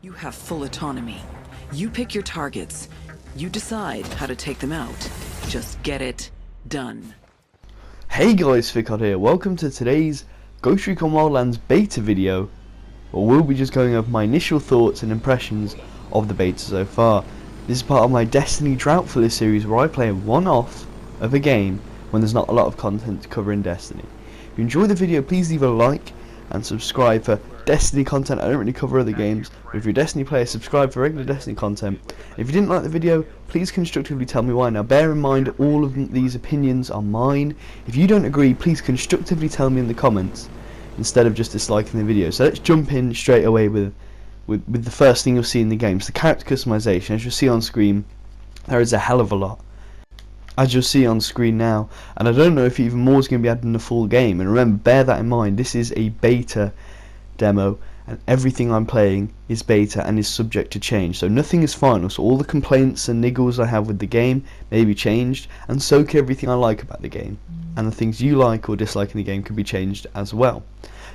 You have full autonomy. You pick your targets. You decide how to take them out. Just get it done. Hey guys, Fikod here. Welcome to today's Ghost Recon Wildlands beta video, where we'll be just going over my initial thoughts and impressions of the beta so far. This is part of my Destiny Drought Filler series, where I play a one-off of a game when there's not a lot of content to cover in Destiny. If you enjoyed the video, please leave a like and subscribe for Destiny content. I don't really cover other games, but if you're a Destiny player, subscribe for regular Destiny content. If you didn't like the video, please constructively tell me why. Now bear in mind, all of these opinions are mine. If you don't agree, please constructively tell me in the comments instead of just disliking the video. So let's jump in straight away with the first thing you'll see in the game. So the character customization. As you'll see on screen, there is a hell of a lot, as you'll see on screen now, and I don't know if even more is going to be added in the full game. And remember, bear that in mind, this is a beta demo and everything I'm playing is beta and is subject to change, so nothing is final. So all the complaints and niggles I have with the game may be changed, and so can everything I like about the game, and the things you like or dislike in the game can be changed as well.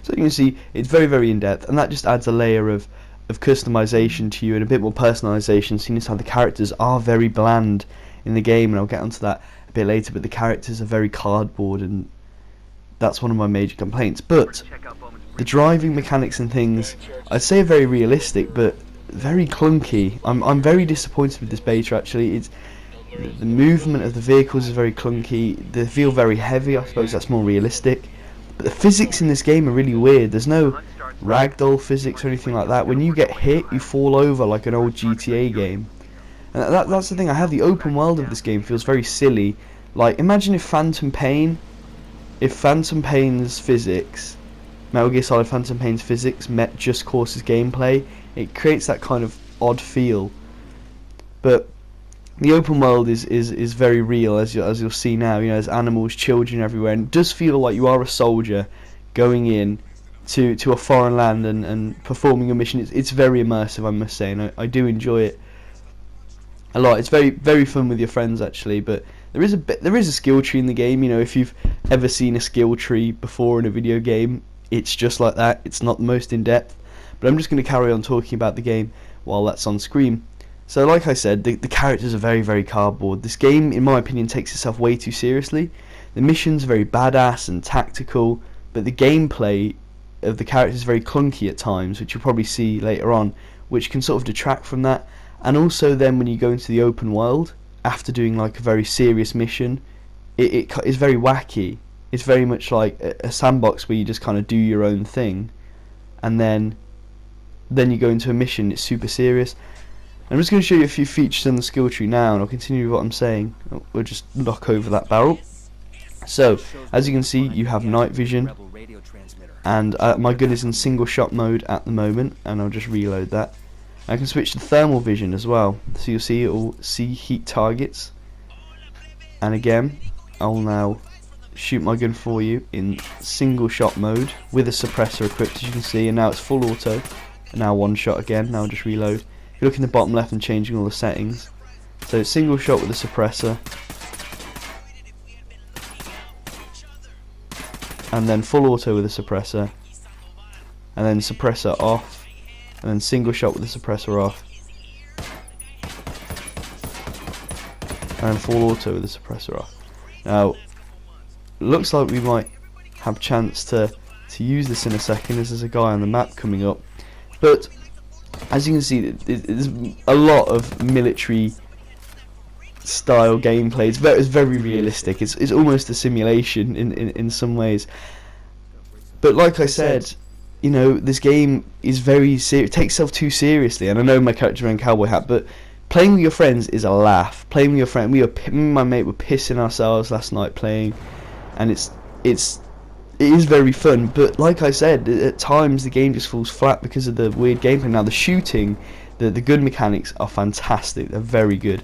So you can see it's very in depth, and that just adds a layer of customization to you and a bit more personalization, seeing as how the characters are very bland in the game, and I'll get onto that a bit later, but the characters are very cardboard, and that's one of my major complaints. But the driving mechanics and things, I'd say are very realistic, but very clunky. I'm very disappointed with this beta actually. The movement of the vehicles is very clunky, they feel very heavy. I suppose that's more realistic, but the physics in this game are really weird. There's no ragdoll physics or anything like that. When you get hit, you fall over like an old GTA game. And that's the thing. I have the open world of this game feels very silly. Like, imagine if Phantom Pain's physics, Metal Gear Solid Phantom Pain's physics, met Just Cause's gameplay. It creates that kind of odd feel. But the open world is very real, as you'll see now. You know, there's animals, children everywhere, and it does feel like you are a soldier going in to a foreign land and performing a mission. It's very immersive, I must say, and I do enjoy it a lot. It's very fun with your friends actually, but there is a skill tree in the game. You know, if you've ever seen a skill tree before in a video game, it's just like that. It's not the most in depth, but I'm just going to carry on talking about the game while that's on screen. So like I said, the characters are very cardboard. This game, in my opinion, takes itself way too seriously. The missions are very badass and tactical, but the gameplay of the characters is very clunky at times, which you'll probably see later on, which can sort of detract from that. And also then when you go into the open world after doing like a very serious mission, it is very wacky. It's very much like a sandbox where you just kind of do your own thing, and then you go into a mission. It's super serious. I'm just going to show you a few features in the skill tree now, and I'll continue with what I'm saying. We'll just knock over that barrel. So as you can see, you have night vision, and my gun is in single shot mode at the moment, and I'll just reload that. I can switch to thermal vision as well, so you'll see it will see heat targets, and again I'll now shoot my gun for you in single shot mode with a suppressor equipped, as you can see, and now it's full auto, and now one shot again. Now I'll just reload. If you look in the bottom left, and changing all the settings, so it's single shot with a suppressor, and then full auto with a suppressor, and then suppressor off, and then single shot with the suppressor off, and full auto with the suppressor off. Now looks like we might have a chance to use this in a second, as there's a guy on the map coming up. But as you can see, there's a lot of military style gameplay. It's very realistic. It's almost a simulation in some ways. But like I said, you know, this game is very serious. It takes itself too seriously, and I know my character wearing cowboy hat, but playing with your friends is a laugh. Playing with your friend, me and my mate were pissing ourselves last night playing, and it is very fun. But like I said, at times the game just falls flat because of the weird gameplay. Now the shooting, the gun mechanics are fantastic. They're very good,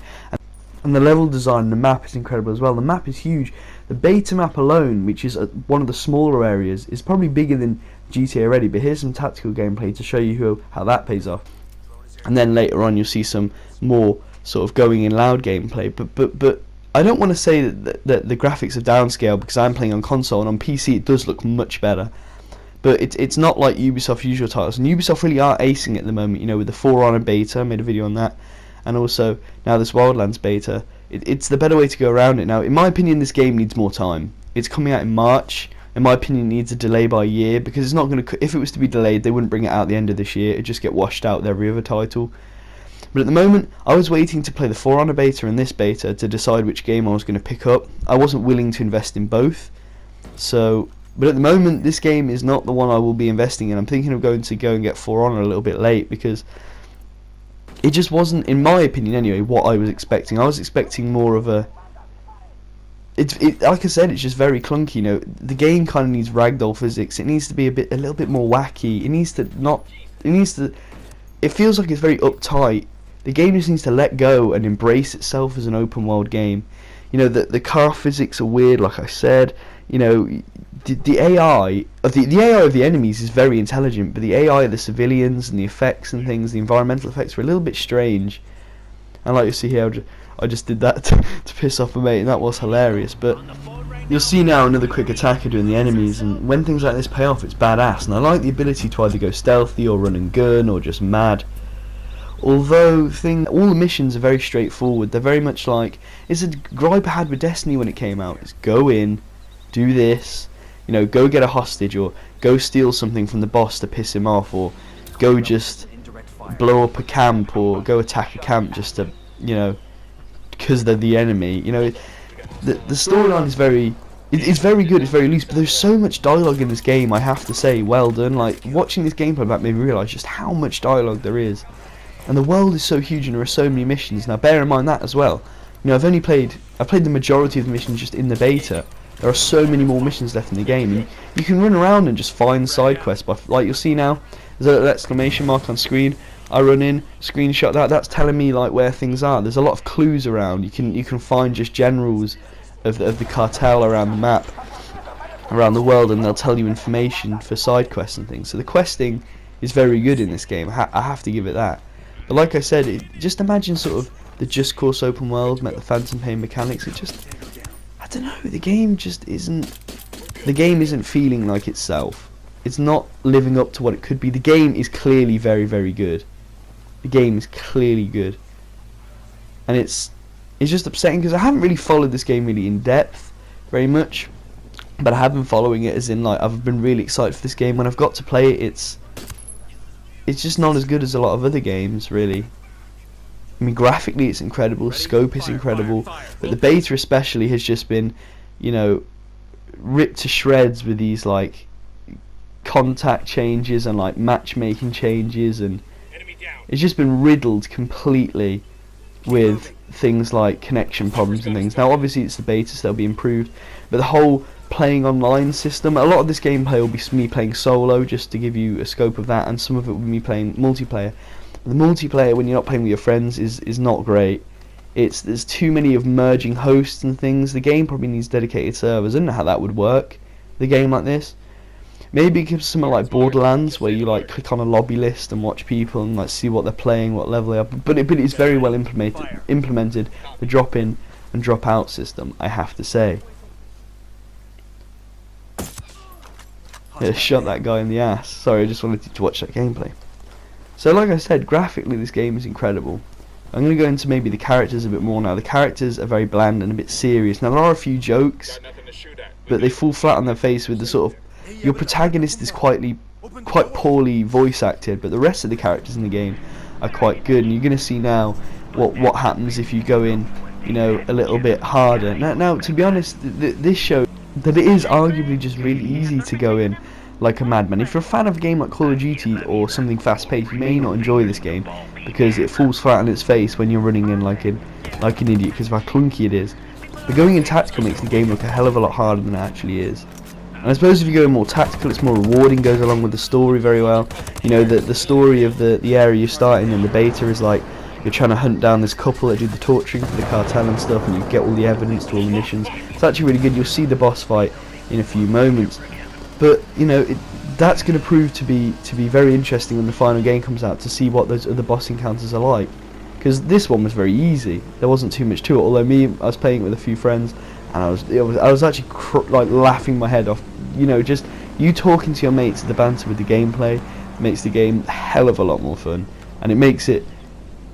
and the level design, the map is incredible as well. The map is huge. The beta map alone, which is one of the smaller areas, is probably bigger than GTA already, but here's some tactical gameplay to show you how that pays off. And then later on you'll see some more sort of going in loud gameplay, but I don't want to say that the graphics are downscaled, because I'm playing on console, and on PC it does look much better. but it's not like Ubisoft's usual titles, and Ubisoft really are acing it at the moment. You know, with the For Honor beta, I made a video on that, and also now this Wildlands beta. It's the better way to go around it. Now, in my opinion, this game needs more time. It's coming out in March. In my opinion, it needs a delay by a year, because it's not going to. If it was to be delayed, they wouldn't bring it out at the end of this year. It'd just get washed out with every other title. But at the moment, I was waiting to play the For Honor beta and this beta to decide which game I was going to pick up. I wasn't willing to invest in both. So, but at the moment, this game is not the one I will be investing in. I'm thinking of going to go and get For Honor a little bit late, because it just wasn't, in my opinion anyway, what I was expecting. I was expecting more of a... like I said, it's just very clunky. You know, the game kind of needs ragdoll physics. It needs to be a little bit more wacky. It needs to not... It feels like it's very uptight. The game just needs to let go and embrace itself as an open world game. You know, the car physics are weird, like I said. You know, the AI of the AI of the enemies is very intelligent, but the AI of the civilians and the effects and things, the environmental effects, are a little bit strange. And like you see here, I just did that to piss off a mate, and that was hilarious. But you'll see now another quick attacker doing the enemies, and when things like this pay off, it's badass. And I like the ability to either go stealthy or run and gun or just mad. Although all the missions are very straightforward. They're very much like, it's a gripe I had with Destiny when it came out. It's go in, do this, you know, go get a hostage, or go steal something from the boss to piss him off, or go just blow up a camp, or go attack a camp just to, you know, because they're the enemy. You know, the storyline is very... It's very good, it's very loose, but there's so much dialogue in this game, I have to say, well done. Like, watching this gameplay back made me realise just how much dialogue there is. And the world is so huge and there are so many missions. Now bear in mind that as well. You know, I've played the majority of the missions just in the beta. There are so many more missions left in the game, and you can run around and just find side quests. Like you'll see now, there's a little exclamation mark on screen. I run in, screenshot that. That's telling me like where things are. There's a lot of clues around. You can find just generals of the cartel around the map, around the world, and they'll tell you information for side quests and things. So the questing is very good in this game. I have to give it that. But like I said, just imagine sort of the Just Cause open world met the Phantom Pain mechanics. It just, I don't know, the game isn't feeling like itself. It's not living up to what it could be. The game is clearly very, very good. The game is clearly good. And it's just upsetting because I haven't really followed this game really in depth very much. But I have been following it as in, like, I've been really excited for this game. When I've got to play it, it's just not as good as a lot of other games, really. I mean, graphically it's incredible, scope is incredible, but the beta especially has just been, you know, ripped to shreds with these, like, contact changes and, like, matchmaking changes, and it's just been riddled completely with things like connection problems and things. Now, obviously it's the beta, so they'll be improved, but the whole playing online system, a lot of this gameplay will be me playing solo, just to give you a scope of that, and some of it will be me playing multiplayer. The multiplayer, when you're not playing with your friends, is not great. There's too many of merging hosts and things. The game probably needs dedicated servers. I don't know how that would work, the game like this. Maybe give something like Borderlands, where you like click on a lobby list and watch people and like see what they're playing, what level they are. But it's very well implemented. The drop in and drop out system, I have to say. Yeah, shot that guy in the ass. Sorry, I just wanted you to watch that gameplay. So like I said, graphically this game is incredible. I'm going to go into maybe the characters a bit more now. The characters are very bland and a bit serious. Now there are a few jokes, but they fall flat on their face with the sort of... Your protagonist is quite poorly voice acted, but the rest of the characters in the game are quite good. And you're going to see now what happens if you go in, you know, a little bit harder. Now to be honest, this shows that it is arguably just really easy to go in like a madman. If you're a fan of a game like Call of Duty or something fast-paced, you may not enjoy this game because it falls flat on its face when you're running in like an idiot because of how clunky it is. But going in tactical makes the game look a hell of a lot harder than it actually is. And I suppose if you go in more tactical, it's more rewarding, goes along with the story very well. You know, the story of the area you're starting in the beta is like you're trying to hunt down this couple that do the torturing for the cartel and stuff, and you get all the evidence to all the missions. It's actually really good. You'll see the boss fight in a few moments. But you know, that's going to prove to be very interesting when the final game comes out, to see what those other boss encounters are like. Because this one was very easy. There wasn't too much to it. Although I was playing it with a few friends, and I was actually like laughing my head off. You know, just you talking to your mates, the banter with the gameplay makes the game a hell of a lot more fun, and it makes it,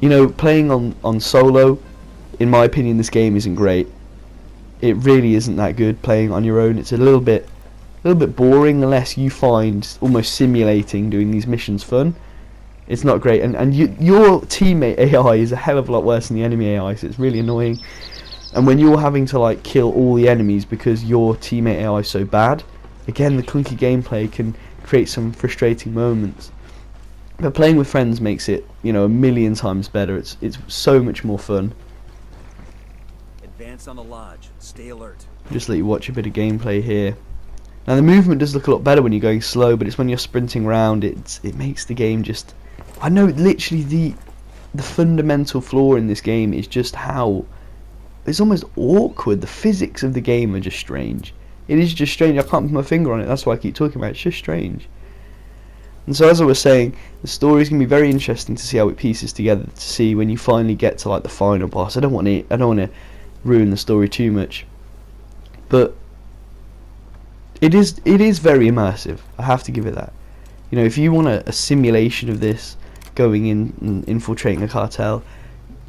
you know, playing on solo, in my opinion, this game isn't great. It really isn't that good playing on your own. It's a little bit boring unless you find almost simulating doing these missions fun. It's not great, and your teammate AI is a hell of a lot worse than the enemy AI, so it's really annoying. And when you're having to like kill all the enemies because your teammate AI is so bad, again, the clunky gameplay can create some frustrating moments. But playing with friends makes it, you know, a million times better. It's so much more fun. Advance on the lodge. Stay alert. Just let you watch a bit of gameplay here. Now the movement does look a lot better when you're going slow, but it's when you're sprinting around, it makes the game just, I know, literally the fundamental flaw in this game is just how it's almost awkward. The physics of the game are just strange. It is just strange. I can't put my finger on it. That's why I keep talking about it. It's just strange. And so, as I was saying, the story's gonna be very interesting to see how it pieces together. To see when you finally get to like the final boss. I don't want to ruin the story too much, but it is very immersive. I have to give it that. You know, if you want a simulation of this, going in and infiltrating a cartel,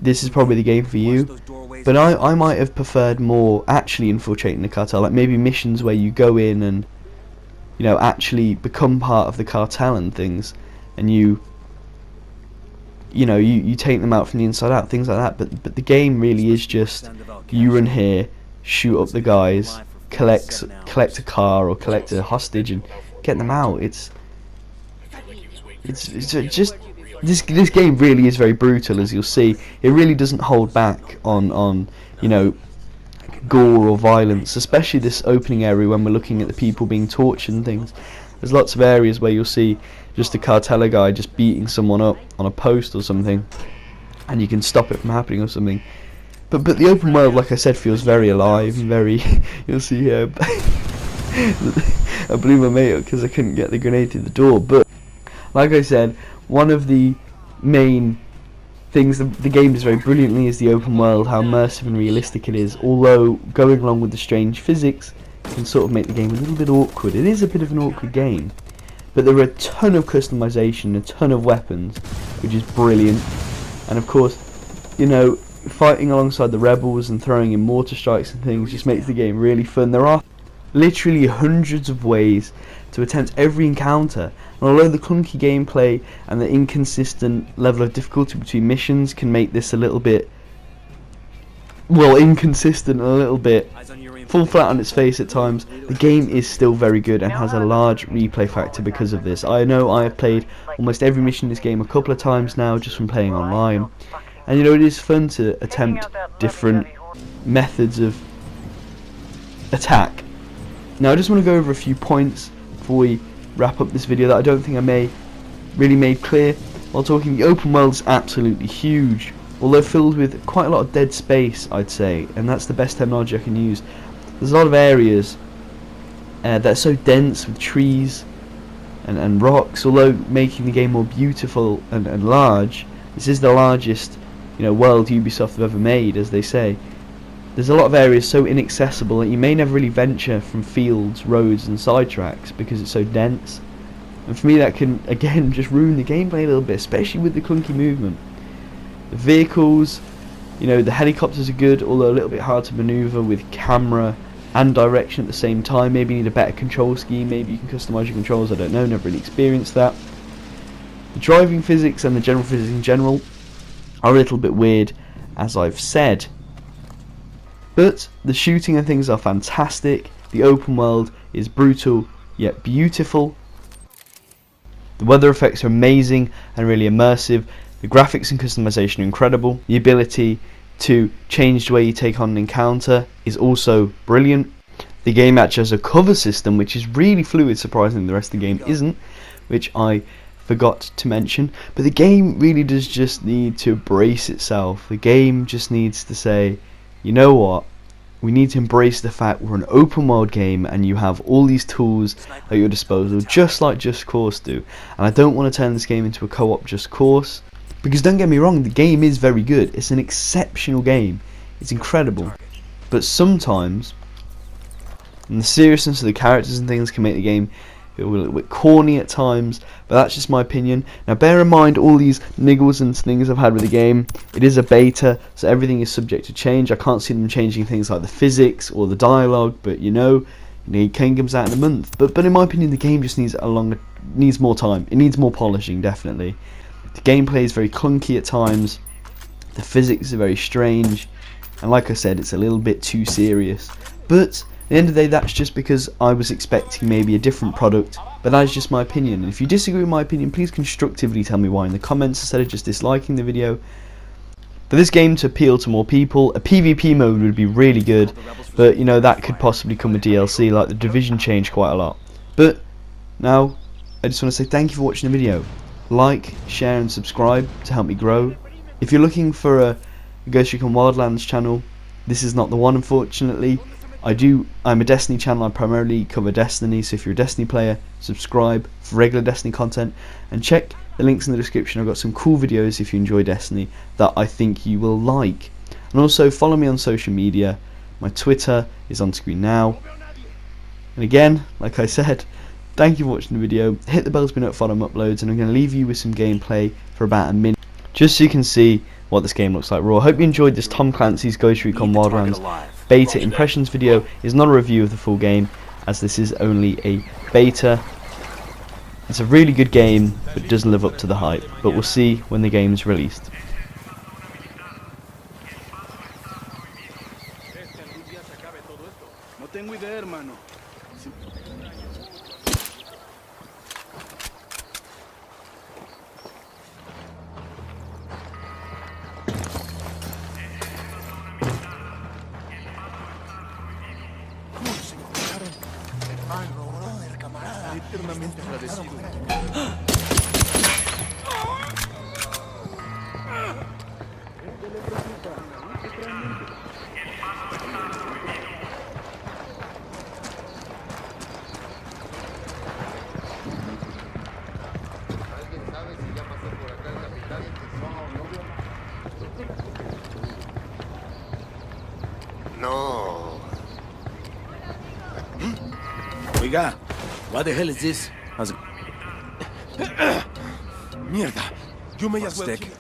this is probably the game for you. But I might have preferred more actually infiltrating the cartel, like maybe missions where you go in and, you know, actually become part of the cartel and things, and you take them out from the inside out, things like that. But the game really is just you run here, shoot up the guys, collect a car or collect a hostage and get them out. It's just this game really is very brutal, as you'll see. It really doesn't hold back on you know, gore or violence, especially this opening area when we're looking at the people being tortured and things. There's lots of areas where you'll see just a carteller guy just beating someone up on a post or something, and you can stop it from happening or something. But the open world, like I said, feels very alive and very you'll see here I blew my mate up because I couldn't get the grenade through the door. But like I said, one of the main things the game does very brilliantly is the open world, how immersive and realistic it is, although going along with the strange physics can sort of make the game a little bit awkward. It is a bit of an awkward game, but there are a ton of customization, a ton of weapons, which is brilliant. And of course, you know, fighting alongside the rebels and throwing in mortar strikes and things just makes the game really fun. There are literally hundreds of ways to attempt every encounter, and although the clunky gameplay and the inconsistent level of difficulty between missions can make this a little bit, well, inconsistent and a little bit fall flat on its face at times, the game is still very good and has a large replay factor because of this. I know I have played almost every mission in this game a couple of times now just from playing online, and you know, it is fun to attempt different methods of attack. Now I just want to go over a few points before we wrap up this video that I don't think I really made clear while talking. The open world is absolutely huge, although filled with quite a lot of dead space, I'd say, and that's the best terminology I can use. There's a lot of areas that are so dense with trees and rocks, although making the game more beautiful and large. This is the largest, you know, world Ubisoft have ever made, as they say. There's a lot of areas so inaccessible that you may never really venture from fields, roads and side tracks because it's so dense. And for me that can, again, just ruin the gameplay a little bit, especially with the clunky movement. The vehicles, you know, the helicopters are good, although a little bit hard to maneuver with camera and direction at the same time. Maybe you need a better control scheme, maybe you can customise your controls, I don't know, never really experienced that. The driving physics and the general physics in general are a little bit weird, as I've said. But the shooting and things are fantastic, the open world is brutal yet beautiful, the weather effects are amazing and really immersive, the graphics and customization are incredible, the ability to change the way you take on an encounter is also brilliant. The game actually has a cover system which is really fluid, surprisingly the rest of the game isn't, which I forgot to mention. But the game really does just need to brace itself. The game just needs to say, you know what, we need to embrace the fact we're an open world game and you have all these tools at your disposal, just like Just Cause do. And I don't want to turn this game into a co-op Just Cause, because don't get me wrong, the game is very good, it's an exceptional game, it's incredible, but sometimes, and the seriousness of the characters and things can make the game feel a little bit corny at times, but that's just my opinion. Now bear in mind all these niggles and things I've had with the game. It is a beta, so everything is subject to change. I can't see them changing things like the physics or the dialogue, but you know, game comes out in a month. But in my opinion, the game just needs more time. It needs more polishing, definitely. The gameplay is very clunky at times. The physics are very strange, and like I said, it's a little bit too serious. But at the end of the day, that's just because I was expecting maybe a different product, but that is just my opinion. And if you disagree with my opinion, please constructively tell me why in the comments instead of just disliking the video. For this game to appeal to more people, a PvP mode would be really good, but you know, that could possibly come with DLC, like the Division changed quite a lot. But now, I just want to say thank you for watching the video. Like, share and subscribe to help me grow. If you're looking for a Ghost Recon Wildlands channel, this is not the one, unfortunately. I'm a Destiny channel. I primarily cover Destiny, so if you're a Destiny player, subscribe for regular Destiny content, and check the links in the description. I've got some cool videos if you enjoy Destiny that I think you will like. And also follow me on social media. My Twitter is on screen now. And again, like I said, thank you for watching the video. Hit the bell to be notified on uploads, and I'm going to leave you with some gameplay for about a minute, just so you can see what this game looks like raw. I hope you enjoyed this Tom Clancy's Ghost Recon Wildlands beta impressions video. It's not a review of the full game, as this is only a beta. It's a really good game, but doesn't live up to the hype. But we'll see when the game is released. Eternamente agradecido. No. Oiga, what the hell is this? How's it? Mierda. You may as well Stick. keep